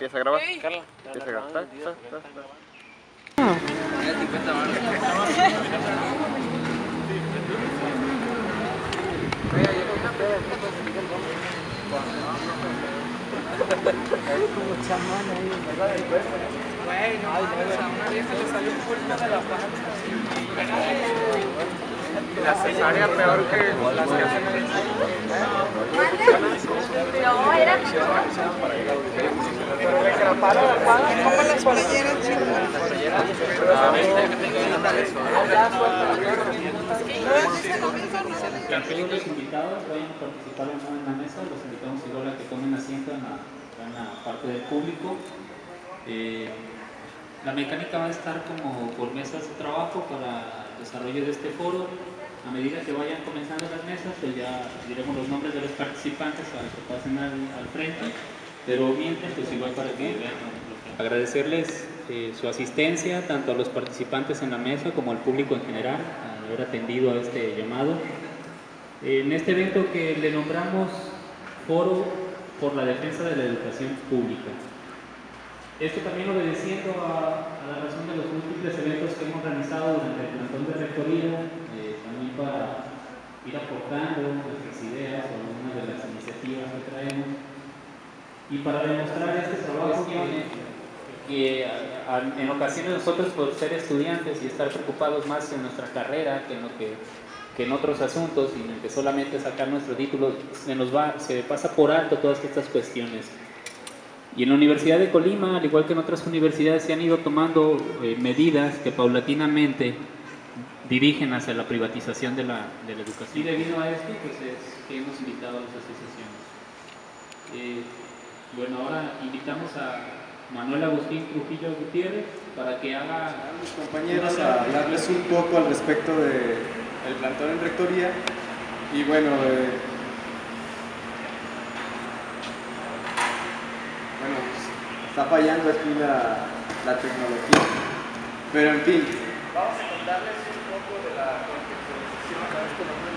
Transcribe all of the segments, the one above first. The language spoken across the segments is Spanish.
Empieza a grabar. Carla, Empieza a grabar. La cesárea peor que las que hacen en el... No, era... Como las playeras Todos los invitados vayan a participar en la mesa, los invitamos igual a que tomen asiento en la parte del público. La mecánica va a estar como por mesas de trabajo para el desarrollo de este foro. A medida que vayan comenzando las mesas, pues ya diremos los nombres de los participantes para que pasen al frente, pero mientras, pues igual para que agradecerles su asistencia, tanto a los participantes en la mesa como al público en general, al haber atendido a este llamado. En este evento que le nombramos Foro por la Defensa de la Educación Pública. Esto también obedeciendo a la razón de los múltiples eventos que hemos realizado durante el plantón de rectoría, también para ir aportando nuestras ideas o algunas de las iniciativas que traemos y para demostrar este trabajo que en ocasiones nosotros, por ser estudiantes y estar preocupados más en nuestra carrera que en otros asuntos y en que solamente sacar nuestro título, se pasa por alto todas estas cuestiones. Y en la Universidad de Colima, al igual que en otras universidades, se han ido tomando medidas que paulatinamente dirigen hacia la privatización de la educación. Y debido a esto, pues es que hemos invitado a las asociaciones. Bueno, ahora invitamos a Manuel Agustín Trujillo Gutiérrez para que haga a mis compañeros a hablarles un poco al respecto del plantón en rectoría. Y bueno, está fallando aquí la tecnología, pero en fin, vamos a contarles un poco de la contextualización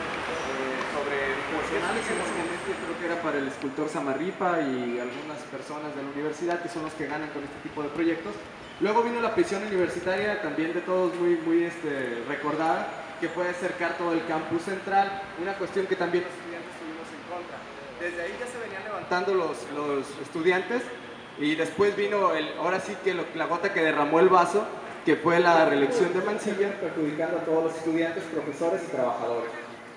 sobre profesionales en este momento. Yo creo que era para el escultor Samarripa y algunas personas de la universidad que son los que ganan con este tipo de proyectos. Luego vino la prisión universitaria, también de todos muy recordada, que fue acercar todo el campus central, una cuestión que también los estudiantes estuvimos en contra. Desde ahí ya se venían levantando los estudiantes. Y después vino, ahora sí que la gota que derramó el vaso, que fue la reelección de Mancilla, perjudicando a todos los estudiantes, profesores y trabajadores.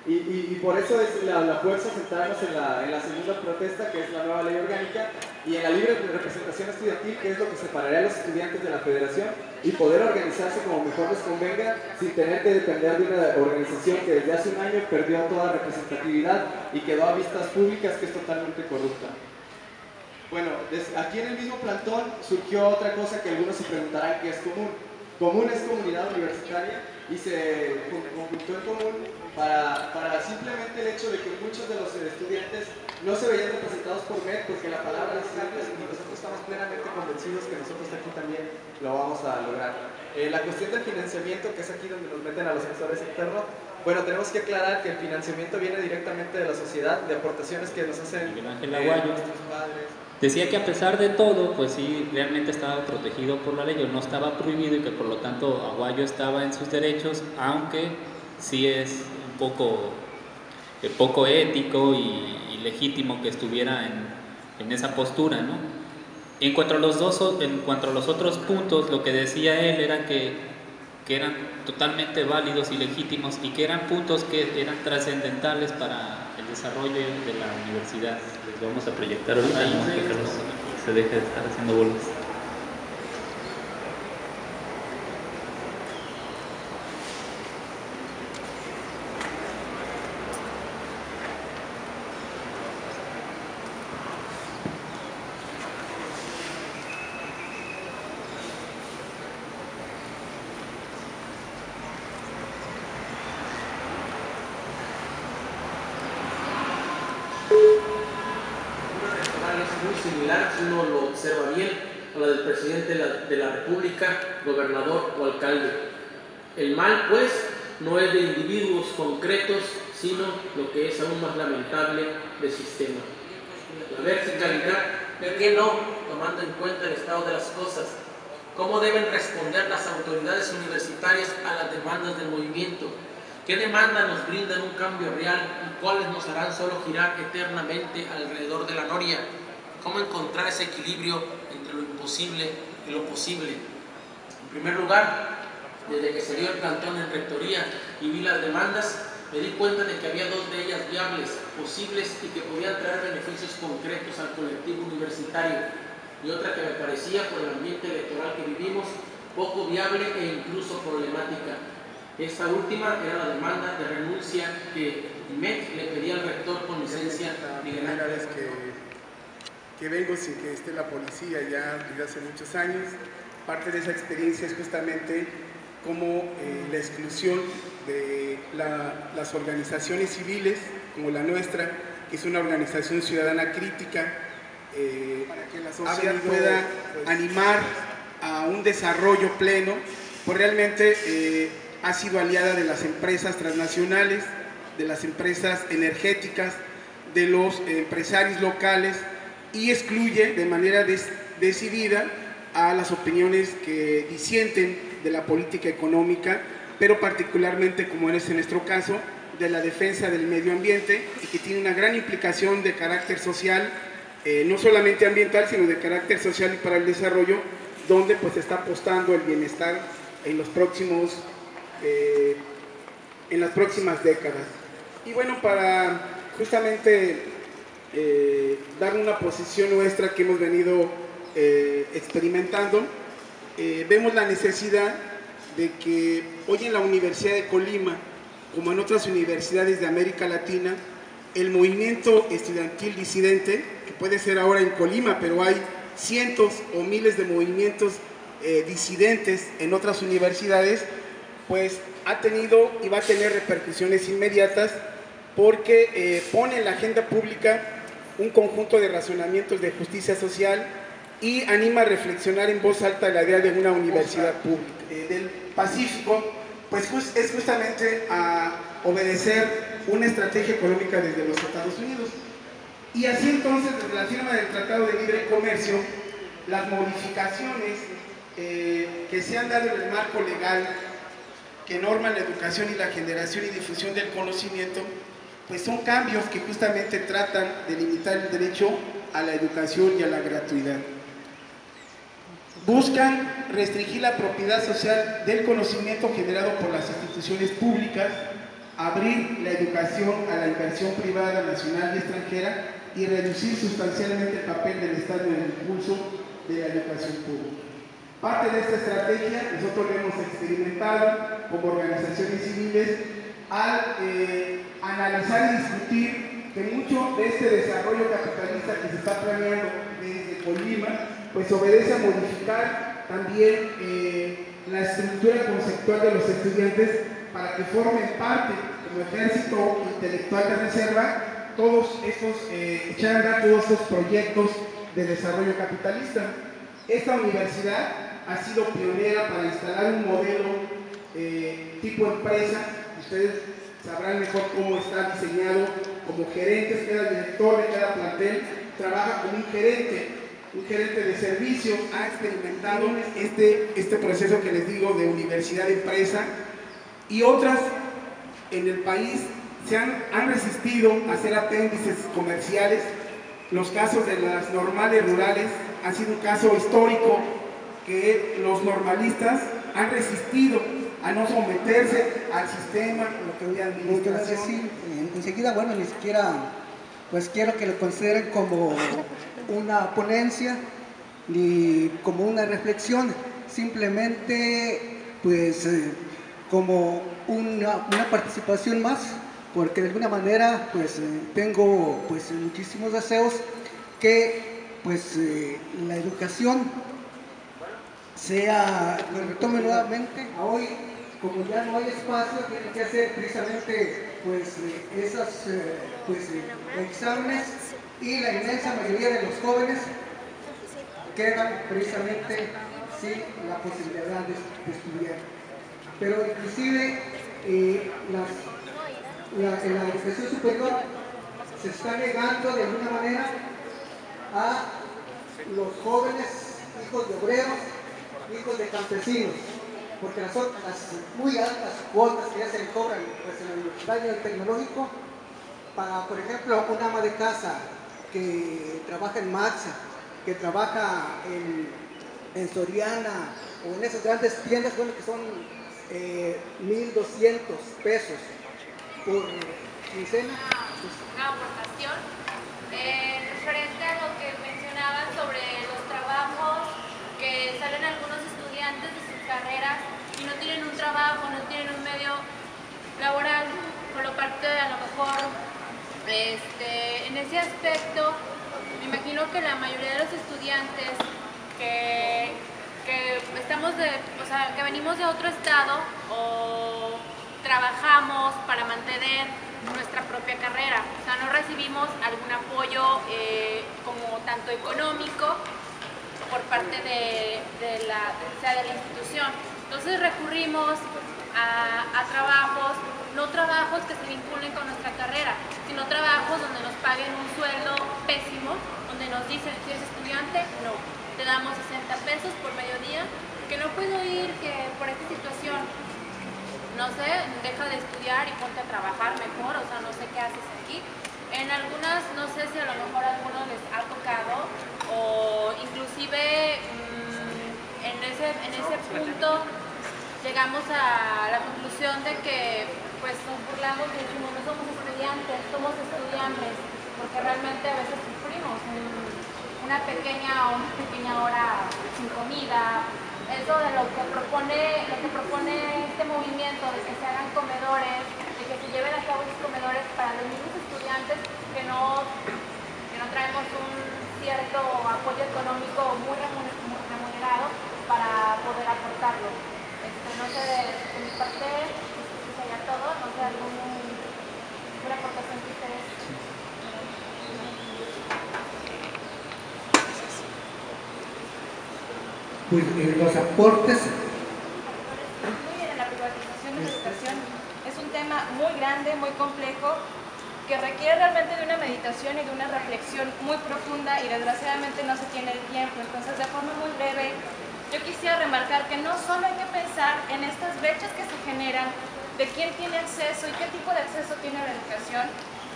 Y por eso es la fuerza centrarnos en la segunda protesta, que es la nueva ley orgánica, y en la libre representación estudiantil, que es lo que separaría a los estudiantes de la federación, y poder organizarse como mejor les convenga, sin tener que depender de una organización que desde hace un año perdió toda representatividad y quedó a vistas públicas, que es totalmente corrupta. Bueno, aquí en el mismo plantón surgió otra cosa que algunos se preguntarán qué es común. Común es comunidad universitaria y se conjuntó en común para simplemente el hecho de que muchos de los estudiantes no se veían representados por MED, porque la palabra de estudiantes, y nosotros estamos plenamente convencidos que nosotros aquí también lo vamos a lograr. La cuestión del financiamiento, que es aquí donde nos meten a los sectores externos, bueno, tenemos que aclarar que el financiamiento viene directamente de la sociedad, de aportaciones que nos hacen nuestros padres. Decía que a pesar de todo, pues sí, realmente estaba protegido por la ley, o no estaba prohibido, y que por lo tanto Aguayo estaba en sus derechos, aunque sí es un poco ético y legítimo que estuviera en esa postura, ¿no? En cuanto a los otros puntos, lo que decía él era que eran totalmente válidos y legítimos y que eran puntos que eran trascendentales para el desarrollo de la universidad. Les vamos a proyectar ahorita y que Carlos se deje de estar haciendo bolas. Similar, si uno lo observa bien, a la del presidente de la República, gobernador o alcalde. El mal, pues, no es de individuos concretos, sino lo que es aún más lamentable, de sistema. La verticalidad ¿Por qué no, tomando en cuenta el estado de las cosas? ¿Cómo deben responder las autoridades universitarias a las demandas del movimiento? ¿Qué demandas nos brindan un cambio real y cuáles nos harán solo girar eternamente alrededor de la noria? ¿Cómo encontrar ese equilibrio entre lo imposible y lo posible? En primer lugar, desde que se dio el plantón en rectoría y vi las demandas, me di cuenta de que había dos de ellas viables, posibles y que podían traer beneficios concretos al colectivo universitario, y otra que me parecía, por el ambiente electoral que vivimos, poco viable e incluso problemática. Esta última era la demanda de renuncia que MEC le pedía al rector con licencia Miguel Primera Ángel. vez que vengo sin que esté la policía ya desde hace muchos años. Parte de esa experiencia es justamente como la exclusión de las organizaciones civiles como la nuestra, que es una organización ciudadana crítica, para que la sociedad pueda animar a un desarrollo pleno, pues realmente ha sido aliada de las empresas transnacionales, de las empresas energéticas, de los empresarios locales, y excluye de manera decidida a las opiniones que disienten de la política económica, pero particularmente, como es en nuestro caso, de la defensa del medio ambiente, y que tiene una gran implicación de carácter social, no solamente ambiental, sino de carácter social y para el desarrollo, donde pues está apostando el bienestar en los próximos, en las próximas décadas. Y bueno, para justamente dar una posición nuestra que hemos venido experimentando, vemos la necesidad de que hoy en la Universidad de Colima, como en otras universidades de América Latina, el movimiento estudiantil disidente, que puede ser ahora en Colima, pero hay cientos o miles de movimientos disidentes en otras universidades, pues ha tenido y va a tener repercusiones inmediatas, porque pone en la agenda pública un conjunto de razonamientos de justicia social y anima a reflexionar en voz alta la idea de una universidad pública. Del Pacífico, pues es justamente a obedecer una estrategia económica desde los Estados Unidos. Y así entonces, desde la firma del Tratado de Libre Comercio, las modificaciones que se han dado en el marco legal que norman la educación y la generación y difusión del conocimiento, pues son cambios que justamente tratan de limitar el derecho a la educación y a la gratuidad. Buscan restringir la propiedad social del conocimiento generado por las instituciones públicas, abrir la educación a la inversión privada nacional y extranjera y reducir sustancialmente el papel del Estado en el impulso de la educación pública. Parte de esta estrategia nosotros lo hemos experimentado como organizaciones civiles al analizar y discutir que mucho de este desarrollo capitalista que se está planeando desde Colima, pues obedece a modificar también la estructura conceptual de los estudiantes para que formen parte, como ejército intelectual de reserva, todos estos, echar a andar todos estos proyectos de desarrollo capitalista. Esta universidad ha sido pionera para instalar un modelo tipo empresa. Ustedes sabrán mejor cómo está diseñado, como gerentes, cada director de cada plantel trabaja como un gerente de servicio. Ha experimentado este proceso que les digo de universidad-empresa, y otras en el país han resistido a hacer apéndices comerciales. Los casos de las normales rurales han sido un caso histórico que los normalistas han resistido a no someterse al sistema, lo que hoy administración. Enseguida, bueno, ni siquiera, pues quiero que lo consideren como una ponencia ni como una reflexión, simplemente pues como una participación más, porque de alguna manera pues tengo pues muchísimos deseos que pues la educación lo retome nuevamente. Hoy, como ya no hay espacio, tienen que hacer precisamente pues esos exámenes, y la inmensa mayoría de los jóvenes quedan precisamente sin la posibilidad de estudiar. Pero inclusive en la educación superior se está negando de alguna manera a los jóvenes, hijos de obreros, hijos de campesinos, porque las muy altas cuotas que ya se le cobran pues, en el universitario del tecnológico, para, por ejemplo, una ama de casa que trabaja en Maxa, que trabaja en Soriana o en esas grandes tiendas, bueno, que son 1.200 pesos por quincena. Una aportación referente a lo que mencionaban sobre los trabajos que salen algunos estudiantes de sus carreras y no tienen un trabajo, no tienen un medio laboral, por lo parte de a lo mejor en ese aspecto me imagino que la mayoría de los estudiantes que estamos que venimos de otro estado o trabajamos para mantener nuestra propia carrera, o sea, no recibimos algún apoyo como tanto económico por parte de la institución. Entonces recurrimos a trabajos, no trabajos que se vinculen con nuestra carrera, sino trabajos donde nos paguen un sueldo pésimo, donde nos dicen, si eres estudiante, no, te damos 60 pesos por mediodía, que no puedo ir, que por esta situación, no sé, deja de estudiar y ponte a trabajar mejor, o sea, no sé qué haces aquí. En algunas, no sé si a lo mejor a algunos les ha tocado, o inclusive en ese punto llegamos a la conclusión de que pues nos burlamos y decimos, no somos estudiantes, somos estudiantes, porque realmente a veces sufrimos una pequeña hora sin comida. Eso de lo que propone este movimiento, de que se hagan comedores, de que se lleven a cabo esos comedores para los mismos estudiantes que no traemos un cierto apoyo económico muy remunerado para poder aportarlo. No sé, de mi parte, sería todo, no sé, alguna aportación que ustedes... Pues los aportes. Muy bien, la privatización de la educación es un tema muy grande, muy complejo, que requiere realmente de una meditación y de una reflexión muy profunda y desgraciadamente no se tiene el tiempo. Entonces, de forma muy breve, yo quisiera remarcar que no solo hay que pensar en estas brechas que se generan de quién tiene acceso y qué tipo de acceso tiene a la educación,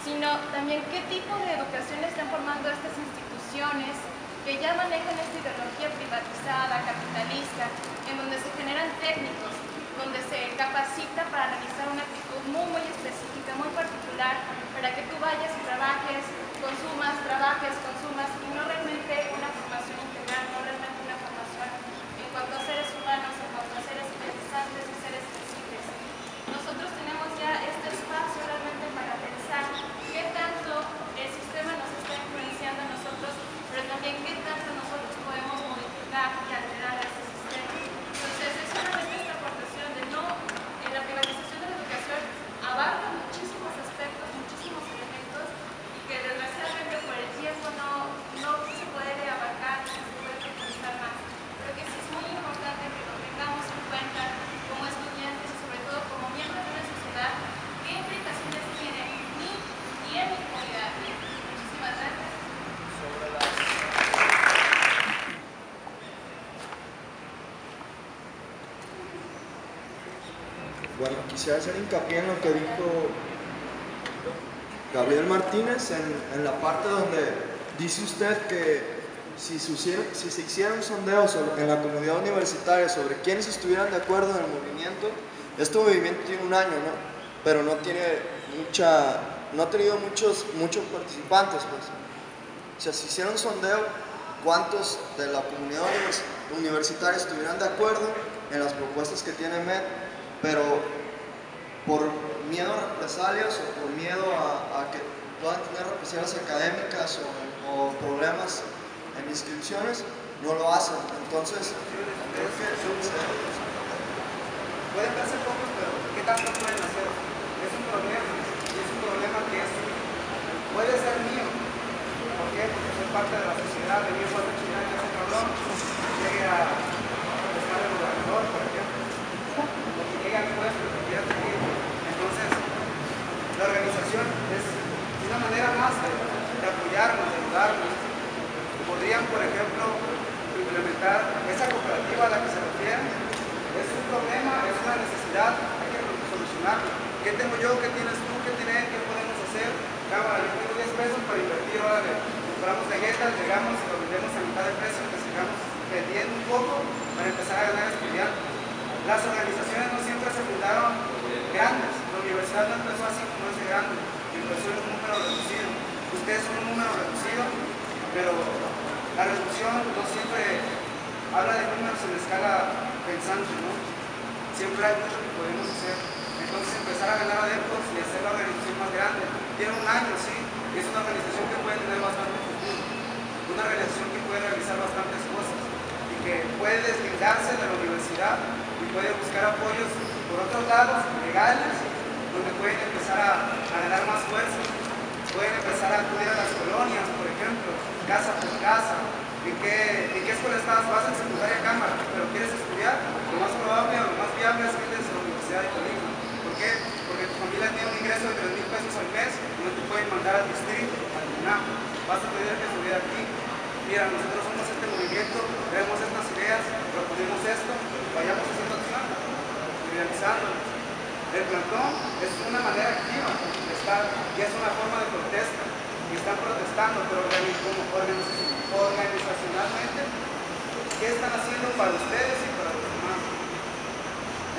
sino también qué tipo de educación están formando estas instituciones que ya manejan esta ideología privatizada, capitalista, en donde se generan técnicos, donde se capacita para realizar una actitud muy específica, muy particular, para que tú vayas y trabajes, consumas y no realmente una formación integral, no realmente una formación en cuanto a seres humanos, en cuanto a seres pensantes y seres sensibles. Nosotros tenemos ya este espacio realmente para pensar qué tanto el sistema nos está influenciando a nosotros, pero también qué tanto nosotros podemos modificar y alterar este sistema. Entonces, es solamente esta aportación de la privatización de la educación abarca muchísimos aspectos, muchísimos elementos, y que desgraciadamente por el tiempo no se puede abarcar, no se puede profundizar más. Pero que sí es muy importante que lo tengamos en cuenta como estudiantes y sobre todo como miembros de una sociedad, qué implicaciones tiene en mí y en mi comunidad. Muchísimas gracias. Bueno, quisiera hacer hincapié en lo que dijo Gabriel Martínez, en la parte donde dice usted que si se hiciera un sondeo en la comunidad universitaria sobre quiénes estuvieran de acuerdo en el movimiento, este movimiento tiene un año, ¿no? Pero no ha tenido muchos participantes, pues. O sea, si hiciera un sondeo, ¿cuántos de la comunidad universitaria estuvieran de acuerdo en las propuestas que tiene MED? Pero por miedo a represalias o por miedo a que puedan tener represalias académicas o problemas en inscripciones, no lo hacen. Entonces, creo que pueden verse pocos, pero ¿qué tanto pueden hacer? Es un problema, y es un problema que puede ser mío. ¿Por qué? Porque soy parte de la sociedad, de 10 4 chilenos que ese cabrón llegue a buscar el gobernador, por ejemplo. Al puesto, entonces la organización es una manera más de apoyarnos, de ayudarnos, de poder podrían, por ejemplo, implementar esa cooperativa a la que se refieren. Es un problema, es una necesidad, hay que solucionarlo. ¿Qué tengo yo? ¿Qué tienes tú? ¿Qué tiene él? ¿Qué podemos hacer? Cámara, yo tengo 10 pesos para invertir, ahora compramos galletas, llegamos y lo vendemos a mitad de precio, que sigamos vendiendo un poco para empezar a ganar estudiantes. Las organizaciones no siempre se fundaron grandes, la universidad no empezó así como es de grande, empezó en un número reducido. Ustedes son un número reducido, pero la reducción no siempre habla de números en escala pensante, ¿no? Siempre hay mucho que podemos hacer. Entonces empezar a ganar adeptos y hacer la organización más grande. Tiene un año, sí, es una organización que puede tener bastante futuro, una organización que puede realizar bastantes cosas y que puede deslindarse de la universidad y puede buscar apoyos por otros lados, legales, donde pueden empezar a ganar más fuerza. Pueden empezar a acudir a las colonias, por ejemplo, casa por casa. ¿En qué escuela estás? Vas en secundaria cámara, pero quieres estudiar, lo más probable o lo más viable es que estés en la Universidad de Colima. ¿Por qué? Porque tu familia tiene un ingreso de 3,000 pesos al mes y no te pueden mandar al distrito, al UNAM. Vas a tener que estudiar aquí. Mira, nosotros somos este movimiento, tenemos estas ideas, proponemos esto, vayamos haciendo acción, realizándolo. El plantón es una manera activa de estar y es una forma de protesta. Y están protestando, pero organizacionalmente, ¿qué están haciendo para ustedes y para los demás?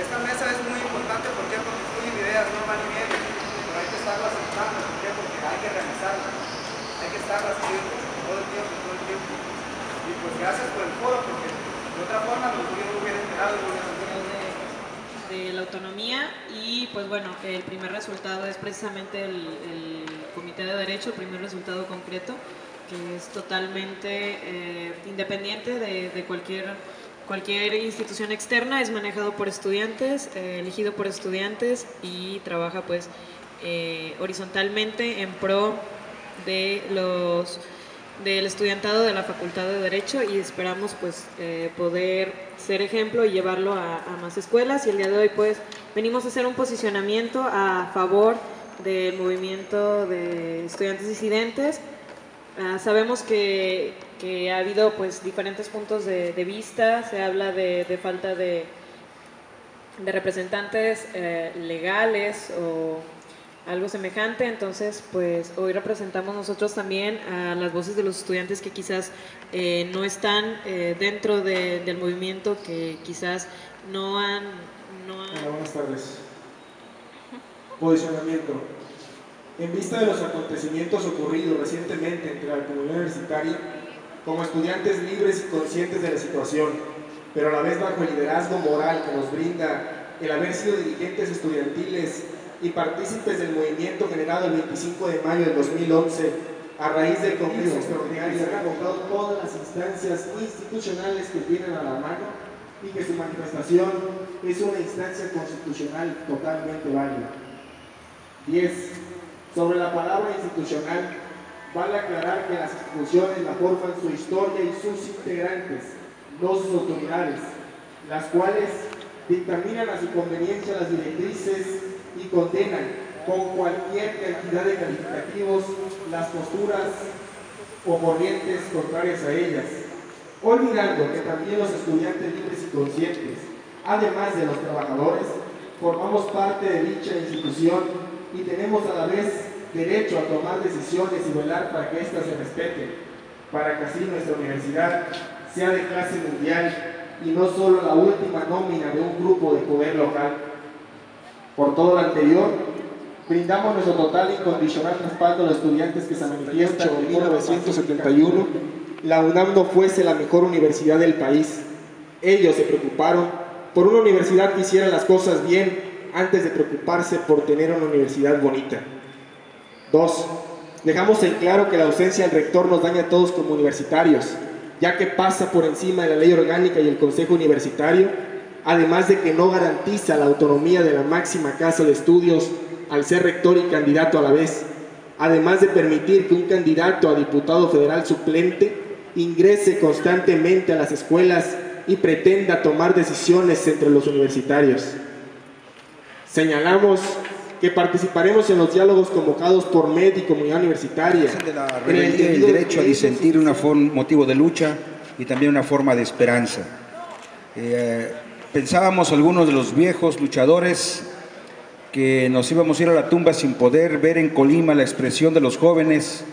Esta mesa es muy importante, ¿por qué? Porque fluyen ideas, no van y vienen, pero hay que estarlas aceptando, ¿por qué? Porque hay que realizarlas, hay que estarlas haciendo todo el tiempo. Y pues gracias por el foro, porque de otra forma yo no hubiera enterado de la autonomía. Y pues bueno, el primer resultado es precisamente el Comité de Derecho, el primer resultado concreto, que es totalmente independiente de cualquier institución externa, es manejado por estudiantes, elegido por estudiantes y trabaja pues horizontalmente en pro de del estudiantado de la Facultad de Derecho, y esperamos pues poder ser ejemplo y llevarlo a más escuelas. Y el día de hoy pues venimos a hacer un posicionamiento a favor del movimiento de estudiantes disidentes. Sabemos que ha habido pues diferentes puntos de vista, se habla de falta de representantes legales o algo semejante. Entonces pues hoy representamos nosotros también a las voces de los estudiantes que quizás no están dentro del movimiento, que quizás no han... Hola, buenas tardes. Posicionamiento. En vista de los acontecimientos ocurridos recientemente entre la comunidad universitaria, como estudiantes libres y conscientes de la situación, pero a la vez bajo el liderazgo moral que nos brinda el haber sido dirigentes estudiantiles y partícipes del movimiento generado el 25 de mayo del 2011, a raíz del Congreso Extraordinario, se han agotado todas las instancias institucionales que tienen a la mano y que su manifestación es una instancia constitucional totalmente válida. 10. Sobre la palabra institucional, vale aclarar que las instituciones la forman su historia y sus integrantes, no sus autoridades, las cuales dictaminan a su conveniencia las directrices y condenan con cualquier cantidad de calificativos las posturas o corrientes contrarias a ellas, olvidando que también los estudiantes libres y conscientes, además de los trabajadores, formamos parte de dicha institución y tenemos a la vez derecho a tomar decisiones y velar para que éstas se respeten, para que así nuestra universidad sea de clase mundial y no solo la última nómina de un grupo de poder local. Por todo lo anterior, brindamos nuestro total e incondicional respaldo a los estudiantes que se manifiestan que en 1971 la UNAM no fuese la mejor universidad del país. Ellos se preocuparon por una universidad que hiciera las cosas bien antes de preocuparse por tener una universidad bonita. 2. Dejamos en claro que la ausencia del rector nos daña a todos como universitarios, ya que pasa por encima de la ley orgánica y el consejo universitario, además de que no garantiza la autonomía de la máxima casa de estudios al ser rector y candidato a la vez, además de permitir que un candidato a diputado federal suplente ingrese constantemente a las escuelas y pretenda tomar decisiones entre los universitarios. Señalamos que participaremos en los diálogos convocados por MED y comunidad universitaria. De la rebeldía y el derecho a disentir un motivo de lucha y también una forma de esperanza. Pensábamos algunos de los viejos luchadores que nos íbamos a ir a la tumba sin poder ver en Colima la expresión de los jóvenes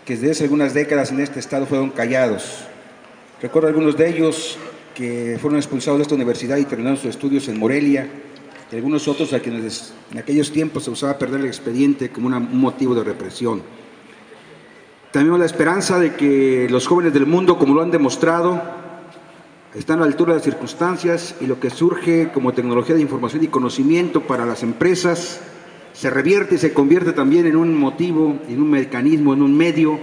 que desde hace algunas décadas en este estado fueron callados. Recuerdo algunos de ellos que fueron expulsados de esta universidad y terminaron sus estudios en Morelia, y algunos otros a quienes en aquellos tiempos se usaba perder el expediente como un motivo de represión. También la esperanza de que los jóvenes del mundo, como lo han demostrado, están a la altura de las circunstancias y lo que surge como tecnología de información y conocimiento para las empresas se revierte y se convierte también en un motivo, en un mecanismo, en un medio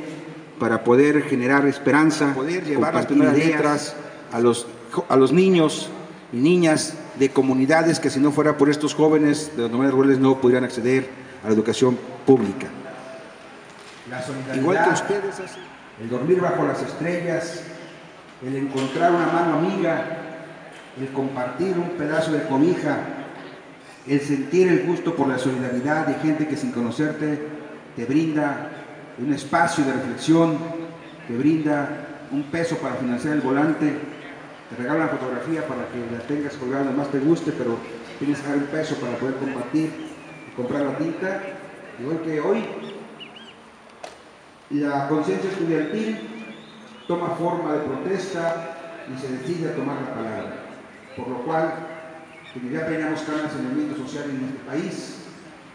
para poder generar esperanza, poder llevar las primeras letras a los niños y niñas de comunidades que si no fuera por estos jóvenes de las comunidades rurales no podrían acceder a la educación pública. La solidaridad, igual que ustedes, el dormir bajo las estrellas, el encontrar una mano amiga, el compartir un pedazo de cobija, el sentir el gusto por la solidaridad de gente que sin conocerte te brinda un espacio de reflexión, te brinda un peso para financiar el volante, te regala una fotografía para que la tengas colgada donde más te guste, pero tienes que dar un peso para poder compartir y comprar la tinta. Igual que hoy, la conciencia estudiantil toma forma de protesta y se decide a tomar la palabra, por lo cual quienes ya peinamos canas en el movimiento social en este país,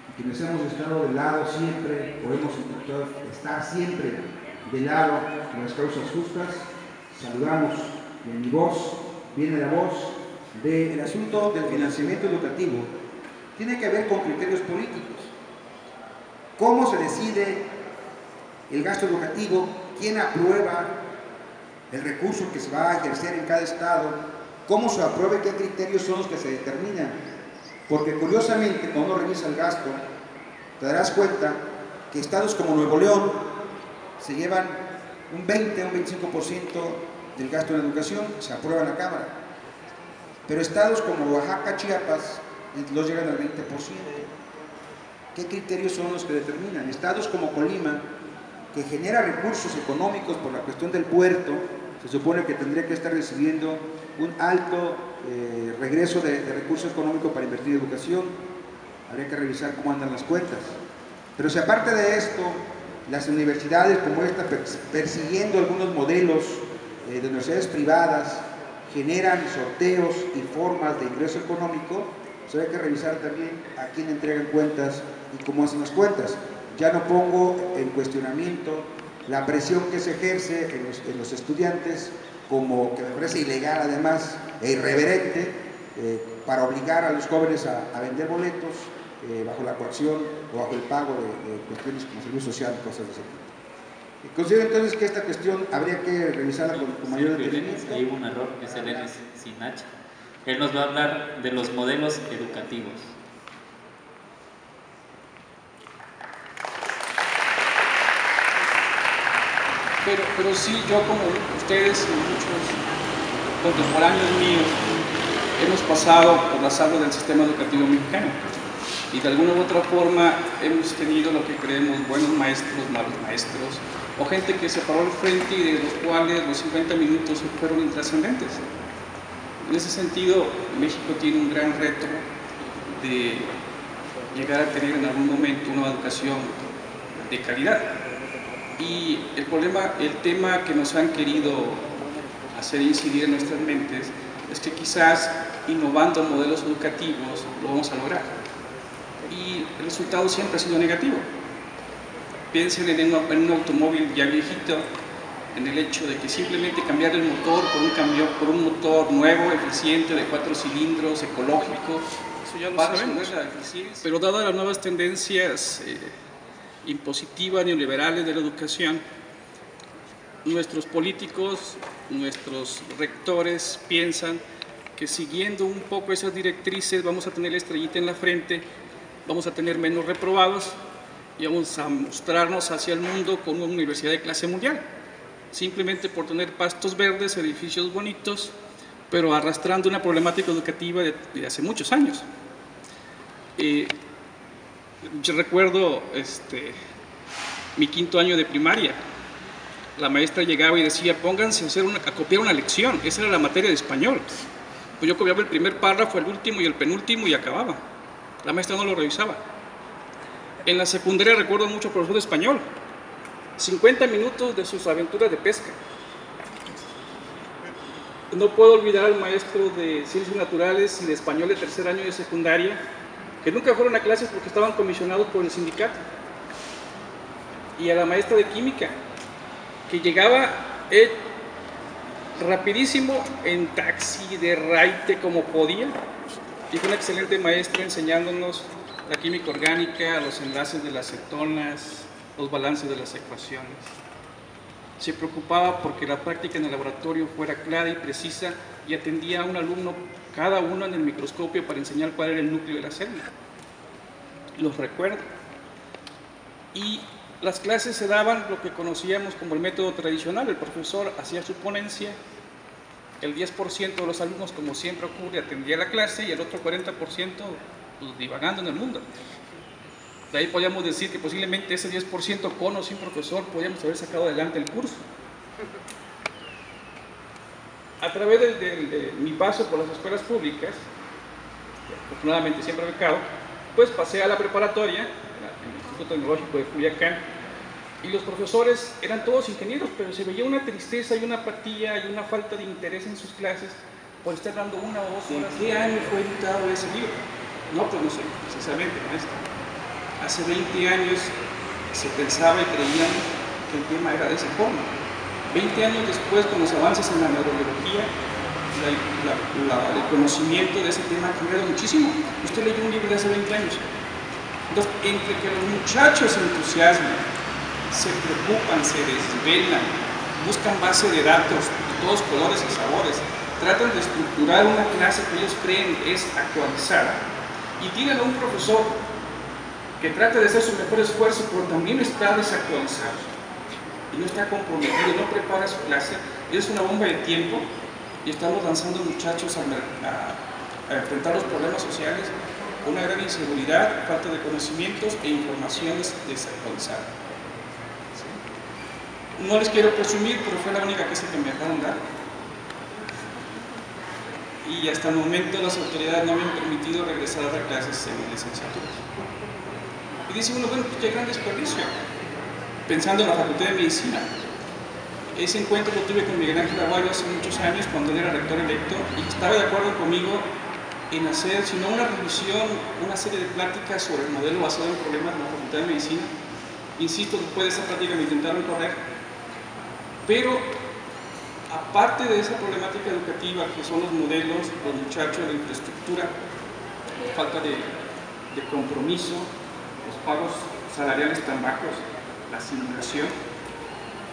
y quienes hemos estado de lado siempre, o hemos intentado estar siempre de lado de las causas justas, saludamos, y en mi voz viene la voz del asunto del financiamiento educativo. Tiene que ver con criterios políticos. ¿Cómo se decide el gasto educativo? ¿Quién aprueba el recurso que se va a ejercer en cada estado? ¿Cómo se aprueba y qué criterios son los que se determinan? Porque curiosamente, cuando uno revisa el gasto, te darás cuenta que estados como Nuevo León se llevan un 20 o un 25% del gasto en educación, se aprueba en la Cámara. Pero estados como Oaxaca, Chiapas, los llegan al 20%. ¿Qué criterios son los que determinan? Estados como Colima, que genera recursos económicos por la cuestión del puerto, se supone que tendría que estar recibiendo un alto regreso de recursos económicos para invertir en educación. Habría que revisar cómo andan las cuentas. Pero si aparte de esto, las universidades como esta, persiguiendo algunos modelos de universidades privadas, generan sorteos y formas de ingreso económico, pues hay que revisar también a quién entregan cuentas y cómo hacen las cuentas. Ya no pongo en cuestionamiento la presión que se ejerce en los estudiantes, como que me parece ilegal además e irreverente, para obligar a los jóvenes a vender boletos bajo la coacción o bajo el pago de cuestiones como servicio social y cosas de ese tipo. Considero entonces que esta cuestión habría que revisarla con mayor detenimiento. Hay un error que se lee sin H. Él nos va a hablar de los modelos educativos. Pero sí, yo como ustedes y muchos contemporáneos míos hemos pasado por las aulas del sistema educativo mexicano y de alguna u otra forma hemos tenido lo que creemos buenos maestros, malos maestros o gente que se paró al frente y de los cuales los 50 minutos fueron intrascendentes. En ese sentido, México tiene un gran reto de llegar a tener en algún momento una educación de calidad. Y el tema que nos han querido hacer incidir en nuestras mentes es que quizás innovando modelos educativos lo vamos a lograr. Y el resultado siempre ha sido negativo. Piensen en un automóvil ya viejito, en el hecho de que simplemente cambiar el motor por un motor nuevo, eficiente, de 4 cilindros, ecológico, eso ya lo sabemos. Pero dadas las nuevas tendencias impositivas neoliberales de la educación, nuestros políticos, nuestros rectores piensan que siguiendo un poco esas directrices vamos a tener la estrellita en la frente, vamos a tener menos reprobados y vamos a mostrarnos hacia el mundo como una universidad de clase mundial, simplemente por tener pastos verdes, edificios bonitos, pero arrastrando una problemática educativa de hace muchos años. Yo recuerdo mi quinto año de primaria. La maestra llegaba y decía, pónganse a copiar una lección. Esa era la materia de español. Pues yo copiaba el primer párrafo, el último y el penúltimo y acababa. La maestra no lo revisaba. En la secundaria recuerdo mucho al profesor de español. 50 minutos de sus aventuras de pesca. No puedo olvidar al maestro de Ciencias Naturales y de Español de tercer año de secundaria, que nunca fueron a clases porque estaban comisionados por el sindicato. Y a la maestra de Química, que llegaba rapidísimo en taxi, de raite, como podía. Y fue una excelente maestra enseñándonos la química orgánica, los enlaces de las cetonas, los balances de las ecuaciones. Se preocupaba porque la práctica en el laboratorio fuera clara y precisa y atendía a un alumno, cada uno en el microscopio, para enseñar cuál era el núcleo de la célula. Los recuerdo. Y las clases se daban lo que conocíamos como el método tradicional. El profesor hacía su ponencia, el 10% de los alumnos, como siempre ocurre, atendía la clase y el otro 40% pues, divagando en el mundo. De ahí podíamos decir que posiblemente ese 10% con o sin profesor podíamos haber sacado adelante el curso. A través de mi paso por las escuelas públicas, afortunadamente siempre becado, pues pasé a la preparatoria, en el Instituto Tecnológico de Culiacán, y los profesores eran todos ingenieros, pero se veía una tristeza y una apatía y una falta de interés en sus clases por estar dando 1 o 2 horas. ¿En qué año fue editado ese libro? No, pues no sé, precisamente, maestro. Hace 20 años se pensaba y creíamos que el tema era de esa forma. 20 años después, con los avances en la neurobiología, el conocimiento de ese tema ha cambiado muchísimo. Usted leyó un libro de hace 20 años. Entonces, entre que los muchachos se entusiasman, se preocupan, se desvelan, buscan base de datos de todos colores y sabores, tratan de estructurar una clase que ellos creen es actualizada, y tienen a un profesor que trata de hacer su mejor esfuerzo, pero también está desactualizado y no está comprometido, no prepara su clase. Es una bomba de tiempo y estamos lanzando muchachos a enfrentar los problemas sociales con una gran inseguridad, falta de conocimientos e informaciones desactualizadas. ¿Sí? No les quiero presumir, pero fue la única clase que me dejaron dar. Y hasta el momento las autoridades no me han permitido regresar a dar clases en licenciatura. Y dice uno, bueno, pues qué gran desperdicio. Pensando en la Facultad de Medicina. Ese encuentro lo tuve con Miguel Ángel Aguayo hace muchos años, cuando él era rector electo, y estaba de acuerdo conmigo en hacer, si no una revisión, una serie de pláticas sobre el modelo basado en problemas de la Facultad de Medicina. Insisto, después de esa plática me intentaron correr. Pero, aparte de esa problemática educativa, que son los modelos, los muchachos, la infraestructura, la falta de compromiso, los pagos salariales tan bajos, la simulación,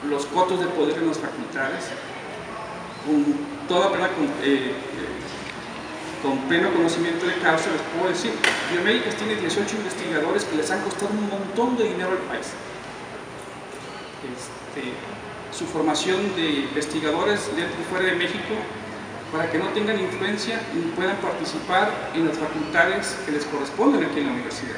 los cotos de poder en las facultades, con pleno conocimiento de causa, les puedo decir, Biomédicas tiene 18 investigadores que les han costado un montón de dinero al país. Su formación de investigadores dentro y fuera de México, para que no tengan influencia y puedan participar en las facultades que les corresponden aquí en la universidad.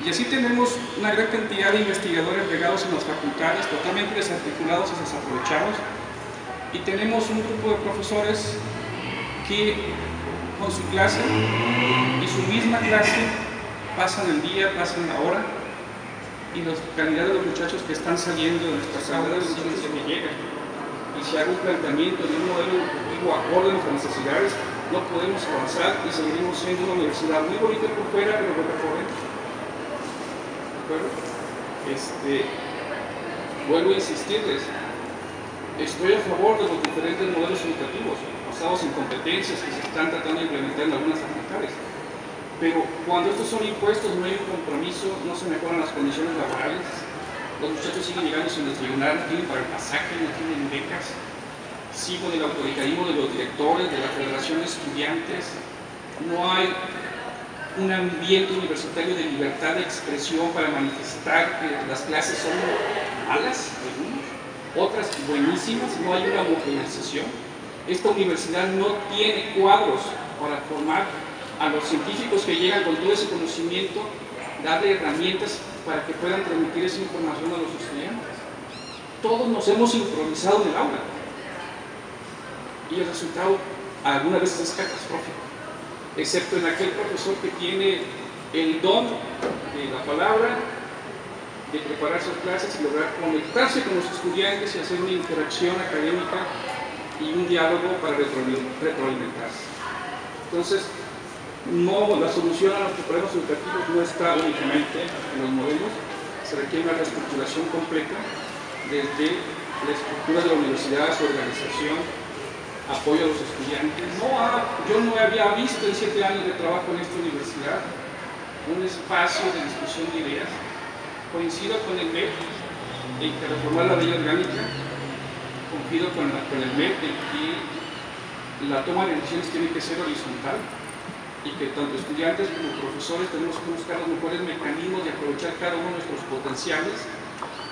Y así tenemos una gran cantidad de investigadores regados en las facultades, totalmente desarticulados y desaprovechados. Y tenemos un grupo de profesores que con su clase y su misma clase pasan el día, pasan la hora, y la calidad de los muchachos que están saliendo de nuestras aulas siguen que llegan. Y si hago un planteamiento de un modelo educativo acorde a nuestras necesidades, no podemos avanzar y seguiremos siendo una universidad muy bonita por fuera, pero por dentro. Vuelvo a insistirles, estoy a favor de los diferentes modelos educativos basados en competencias que se están tratando de implementar en algunas facultades, pero cuando estos son impuestos no hay un compromiso, no se mejoran las condiciones laborales, los muchachos siguen llegando sin desayunar, no tienen para el pasaje, no tienen becas, sigo del autoritarismo de los directores, de la Federación de Estudiantes, no hay un ambiente universitario de libertad de expresión para manifestar que las clases son malas, otras buenísimas, no hay una homogeneización. Esta universidad no tiene cuadros para formar a los científicos que llegan con todo ese conocimiento darle herramientas para que puedan transmitir esa información a los estudiantes. Todos nos hemos improvisado en el aula y el resultado algunas veces es catastrófico, excepto en aquel profesor que tiene el don de la palabra, de preparar sus clases y lograr conectarse con los estudiantes y hacer una interacción académica y un diálogo para retroalimentarse. Entonces, no, la solución a nuestros problemas educativos no está únicamente en los modelos, se requiere una reestructuración completa desde la estructura de la universidad, su organización, apoyo a los estudiantes. Yo no había visto en 7 años de trabajo en esta universidad un espacio de discusión de ideas. Coincido con el MEP en que reformar la ley orgánica, coincido con el MEP en que la toma de decisiones tiene que ser horizontal y que tanto estudiantes como profesores tenemos que buscar los mejores mecanismos de aprovechar cada uno de nuestros potenciales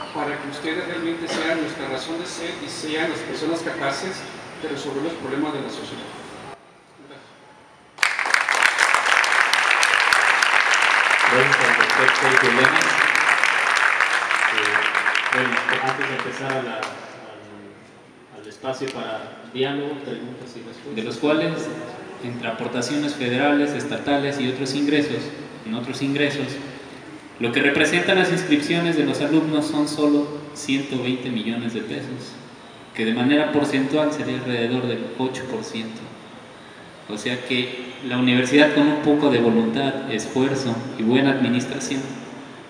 para que ustedes realmente sean nuestra razón de ser y sean las personas capaces de resolver los problemas de la sociedad. Gracias al respecto de problemas. Bueno, antes de empezar al espacio para diálogo, preguntas y respuestas, de los cuales, entre aportaciones federales, estatales y otros ingresos, lo que representan las inscripciones de los alumnos son solo 120 millones de pesos, que de manera porcentual sería alrededor del 8%. O sea que la universidad, con un poco de voluntad, esfuerzo y buena administración,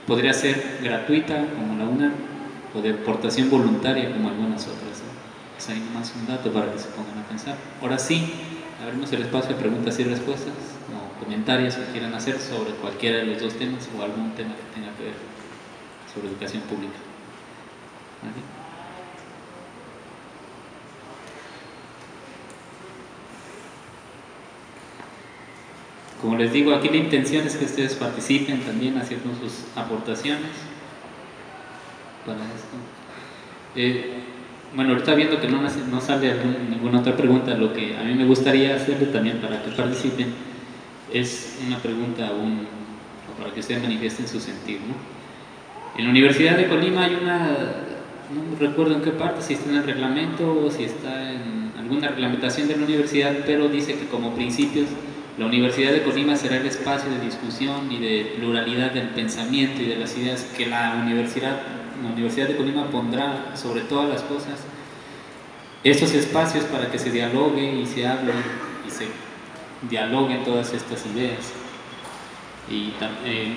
podría ser gratuita como la UNAM o de aportación voluntaria como algunas otras, ¿no? Pues ahí nomás un dato para que se pongan a pensar. Ahora sí, abrimos el espacio de preguntas y respuestas o comentarios que quieran hacer sobre cualquiera de los dos temas o algún tema que tenga que ver sobre educación pública. ¿Vale? Como les digo, aquí la intención es que ustedes participen también haciendo sus aportaciones para esto. Bueno, ahorita viendo que no sale ninguna otra pregunta, lo que a mí me gustaría hacerle también para que participen es una pregunta o para que ustedes manifiesten su sentir, ¿no? En la Universidad de Colima hay no recuerdo en qué parte, si está en el reglamento o si está en alguna reglamentación de la universidad, pero dice que como principios la Universidad de Colima será el espacio de discusión y de pluralidad del pensamiento y de las ideas que la Universidad de Colima pondrá sobre todas las cosas, estos espacios para que se dialogue y se hable y se dialoguen todas estas ideas. Y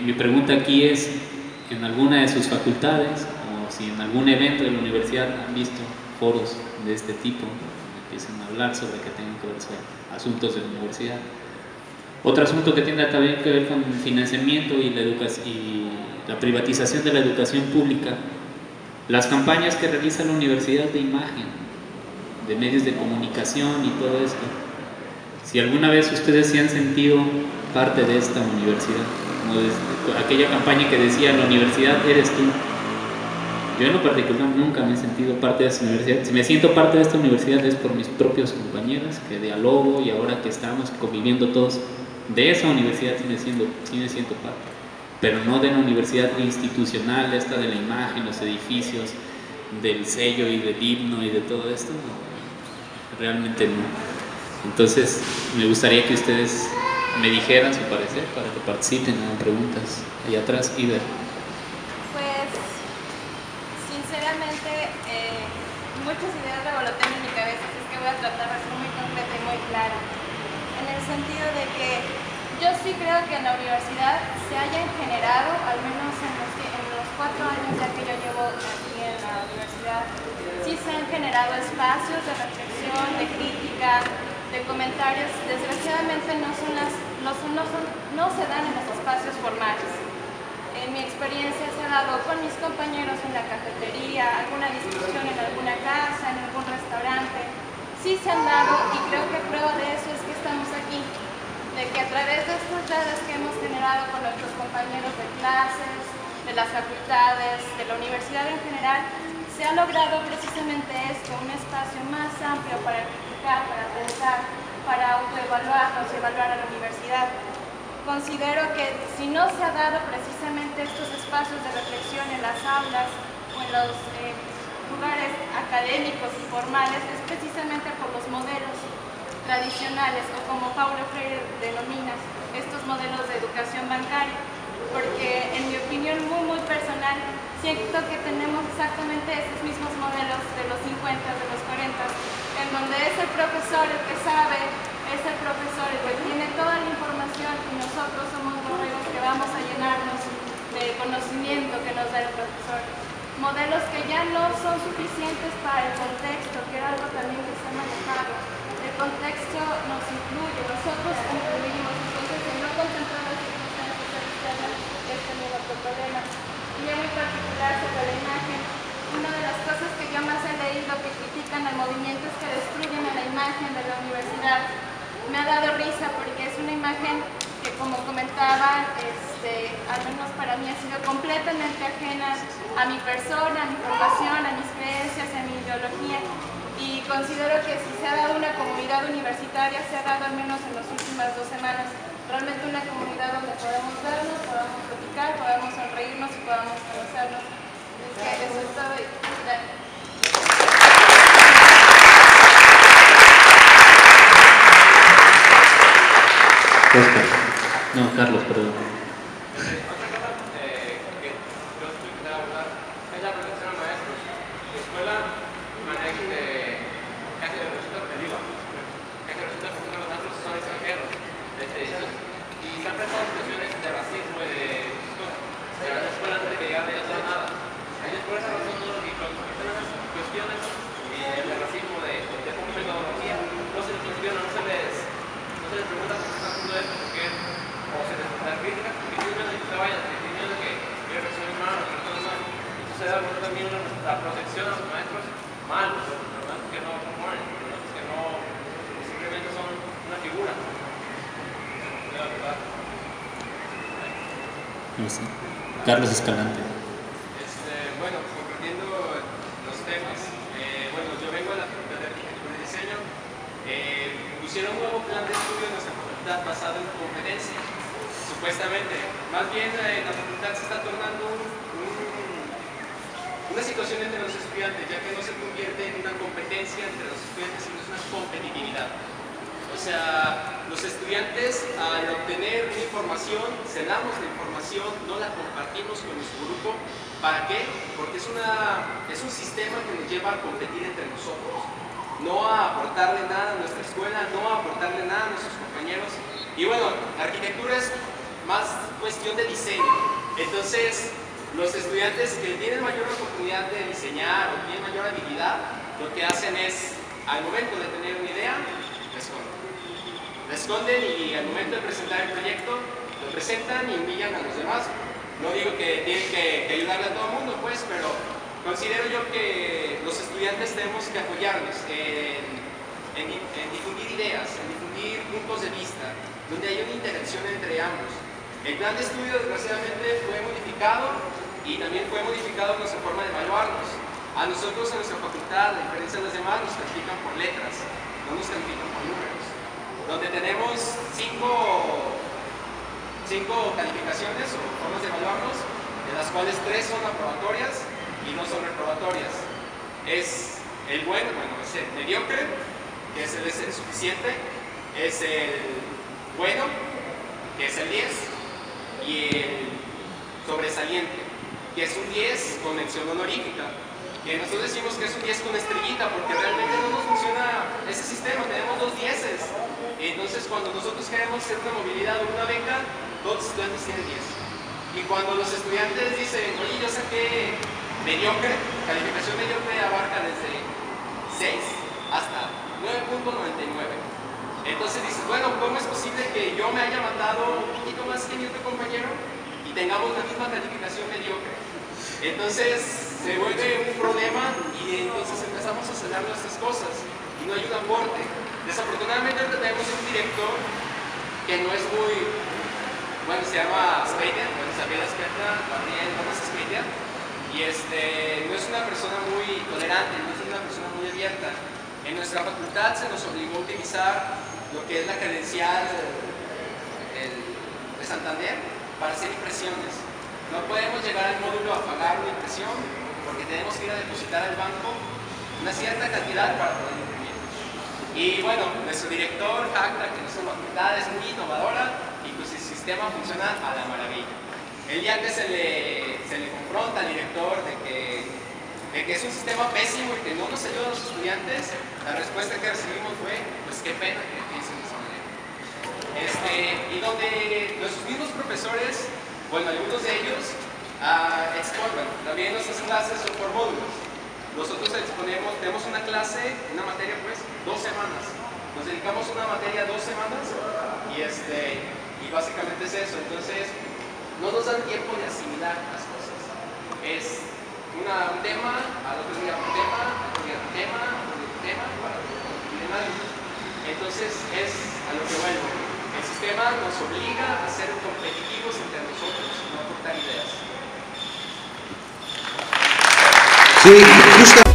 mi pregunta aquí es, en alguna de sus facultades o si en algún evento de la universidad han visto foros de este tipo, donde empiezan a hablar sobre que tengan que ver sobre asuntos de la universidad. Otro asunto que tiene también que ver con el financiamiento y la privatización de la educación pública, las campañas que realiza la universidad de imagen, de medios de comunicación y todo esto. Si alguna vez ustedes se han sentido parte de esta universidad, como aquella campaña que decía la universidad eres tú. Yo en lo particular nunca me he sentido parte de esta universidad. Si me siento parte de esta universidad es por mis propios compañeros que dialogo, y ahora que estamos conviviendo todos de esa universidad sí me siento parte, pero no de la universidad institucional, esta de la imagen, los edificios, del sello y del himno y de todo esto, no, realmente no. Entonces me gustaría que ustedes me dijeran su parecer para que participen, hagan preguntas. Allá atrás, Ida. Pues sinceramente muchas ideas revolotean en mi cabeza, así es que voy a tratar de ser muy concreta y muy clara, en el sentido de que yo sí creo que en la universidad se hayan generado, al menos en los 4 años ya que yo llevo aquí en la universidad, sí se han generado espacios de reflexión, de crítica, de comentarios. Desgraciadamente no se dan en los espacios formales. En mi experiencia se ha dado con mis compañeros en la cafetería, alguna discusión en alguna casa, en algún restaurante. Sí se han dado, y creo que prueba de eso es que estamos aquí, de que a través de estas redes que hemos generado con nuestros compañeros de clases, de las facultades, de la universidad en general, se ha logrado precisamente esto, un espacio más amplio para criticar, para pensar, para autoevaluarnos y evaluar a la universidad. Considero que si no se ha dado precisamente estos espacios de reflexión en las aulas o en los lugares académicos y formales, es precisamente por los modelos tradicionales, o como Paulo Freire denomina, estos modelos de educación bancaria, porque en mi opinión muy personal, siento que tenemos exactamente esos mismos modelos de los 50, de los 40, en donde es el profesor el que sabe, es el profesor el que tiene toda la información y nosotros somos borregos que vamos a llenarnos de conocimiento que nos da el profesor. Modelos que ya no son suficientes para el contexto, que era algo también que se ha manejado. El contexto nos incluye, nosotros incluimos, entonces el no contemplar las circunstancias externas es también otro problema. Y en muy particular sobre la imagen, una de las cosas que yo más he leído que critican al movimiento es que destruyen a la imagen de la universidad. Me ha dado risa porque es una imagen que, como comentaba, al menos para mí ha sido completamente ajena a mi persona, a mi formación, a mis creencias, a mi ideología. Y considero que si se ha dado una comunidad universitaria, se ha dado al menos en las últimas 2 semanas, realmente una comunidad donde podemos vernos, podamos platicar, podamos sonreírnos y podamos conocernos. Es que eso es todo. No, Carlos, perdón. La protección a los maestros malos, que no proponen, que no simplemente son una figura. La verdad. No sé. Carlos Escalante. Bueno, comprendiendo los temas, bueno, yo vengo de la Facultad de Arquitectura y Diseño. Pusieron un nuevo plan de estudio en nuestra facultad basado en competencia, supuestamente. Más bien, la facultad se está tornando una situación entre los estudiantes, ya que no se convierte en una competencia entre los estudiantes, sino es una competitividad. O sea, los estudiantes al obtener una información, cedamos la información, no la compartimos con nuestro grupo. ¿Para qué? Porque es un sistema que nos lleva a competir entre nosotros, no a aportarle nada a nuestra escuela, no a aportarle nada a nuestros compañeros. Y bueno, arquitectura es más cuestión de diseño. Entonces, los estudiantes que tienen mayor oportunidad de diseñar o tienen mayor habilidad, lo que hacen es, al momento de tener una idea, la esconden y al momento de presentar el proyecto, lo presentan y humillan a los demás. No digo que tienen que ayudarle a todo el mundo, pues, pero considero yo que los estudiantes tenemos que apoyarnos en difundir ideas, en difundir puntos de vista, donde haya una interacción entre ambos. El plan de estudio, desgraciadamente, fue modificado y también fue modificado nuestra forma de evaluarnos. A nosotros en nuestra facultad, a diferencia de los demás, nos califican por letras, no nos califican por números. Donde tenemos cinco calificaciones o formas de evaluarnos, de las cuales 3 son aprobatorias y 2 son reprobatorias. Es el bueno, es el mediocre, que es el suficiente, es el bueno, que es el 10, y el sobresaliente, que es un 10 con mención honorífica, que nosotros decimos que es un 10 con estrellita porque realmente no nos funciona ese sistema, tenemos 2 10s. Entonces cuando nosotros queremos hacer una movilidad o una beca, todos los estudiantes tienen 10. Y cuando los estudiantes dicen, oye, yo saqué mediocre, calificación mediocre abarca desde 6 hasta 9.99. Entonces dices, bueno, ¿cómo es posible que yo me haya mandado un poquito más que mi otro compañero y tengamos la misma calificación mediocre? Entonces se vuelve un problema y entonces empezamos a acelerar nuestras cosas y no hay un aporte. Desafortunadamente ahorita tenemos un director que no es muy, bueno, se llama Spader, Isabel Esquerda, Gabriel Gómez Spader, y no es una persona muy tolerante, no es una persona muy abierta. En nuestra facultad se nos obligó a utilizar lo que es la credencial, el de Santander para hacer impresiones. No podemos llegar al módulo a pagar una impresión porque tenemos que ir a depositar al banco una cierta cantidad para poder imprimir. Y bueno, nuestro director jacta que nuestra facultad es muy innovadora y pues el sistema funciona a la maravilla. El día que se le confronta al director de que es un sistema pésimo y que no nos ayuda a los estudiantes, la respuesta que recibimos fue, pues qué pena que piensen de esa manera. Y donde nuestros mismos profesores, bueno, algunos de ellos exponen, también nuestras clases son por módulos. Nosotros exponemos, tenemos una clase, una materia pues, 2 semanas. Nos dedicamos a una materia 2 semanas y básicamente es eso. Entonces, no nos dan tiempo de asimilar las cosas. Es un tema, al otro día un tema, al otro día un tema, para terminar. Entonces, es a lo que vuelvo. El sistema nos obliga a ser competitivos entre nosotros, no aportar ideas. Sí, justo.